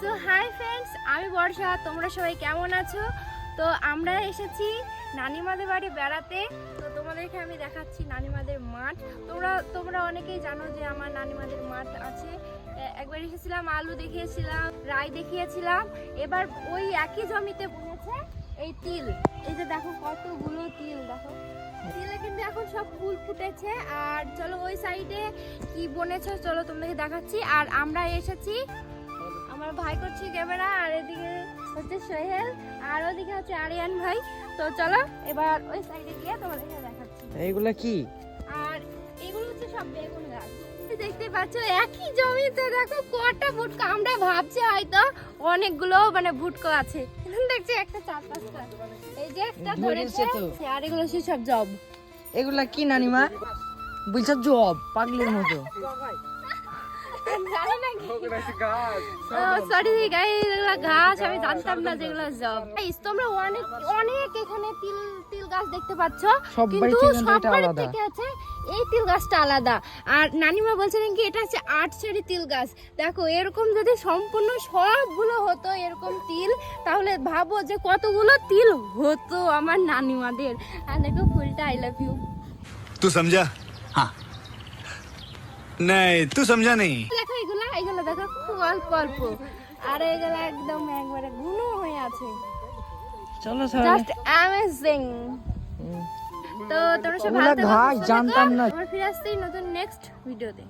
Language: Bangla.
সো হাই ফ্রেন্ডস, আমি বর্ষা। তোমরা সবাই কেমন আছো? তো আমরা এসেছি নানিমাদের বাড়ি বেড়াতে। তো তোমাদেরকে আমি দেখাচ্ছি নানিমাদের মাঠ। তোমরা অনেকেই জানো যে আমার নানিমাদের মাঠ আছে। একবার এসেছিলাম, আলু দেখিয়েছিলাম, রাই দেখিয়েছিলাম। এবার ওই একই জমিতে বুনেছে এই তিল। এই যে দেখো কতগুলো তিল, দেখো তিলে কিন্তু এখন সব ফুল ফুটেছে। আর চলো ওই সাইডে কি বনেছে চলো তোমাদেরকে দেখাচ্ছি। আর আমরা এসেছি, আমার ভাই করছি ক্যামেরা, আর এদিকে হচ্ছে সোহেল, আর ওদিকে হচ্ছে আরিয়ান ভাই। তো চলো এবার ওই সাইডে গিয়ে তোমাদেরকে দেখাচ্ছি। এইগুলা কি? আর এগুলো হচ্ছে সব বেগুন গাছ। দেখতে পাচ্ছ একই জমিতে দেখো কটা ভুটকা। আমরা ভাবছি হয়তো অনেকগুলো মানে ভুটকা আছে, কিন্তু দেখছি একটা 4-5টা। এই যে একটা ধরেছে, আর এগুলো সব জব। এগুলা কি নানিমা বলছো? জব পাগলের মতো। সরি গাইস, এগুলা গাছ আমি জানতাম না যেগুলো জব। গাইস তোমরা অনেক এখানে তিল গাছ দেখতে পাচ্ছ, কিন্তু সব বাড়ি থেকে আছে এই তিল গাছটা আলাদা। আর নানিমা বলছিলেন কি এটা হচ্ছে 8 তিল গাছ। দেখো এরকম যদি সম্পূর্ণ সবগুলো হতো এরকম তিল, তাহলে ভাবো যে কতগুলো তিল হতো আমার নানিমাদের। আর দেখো ফুলটা আই লাভ ইউ। तू समझा? हाँ नहीं तू समझा नहीं। দেখো এগুলো দেখো খুব অল্প অল্প, আর এগুলো একদম একবারে ঘন হয়ে আছে। চলো জাস্ট অ্যামেজিং। তো তোমরা সব ভালো থাকো, জানতাম না। আমরা ফিরে আসছি নতুন নেক্সট ভিডিওতে।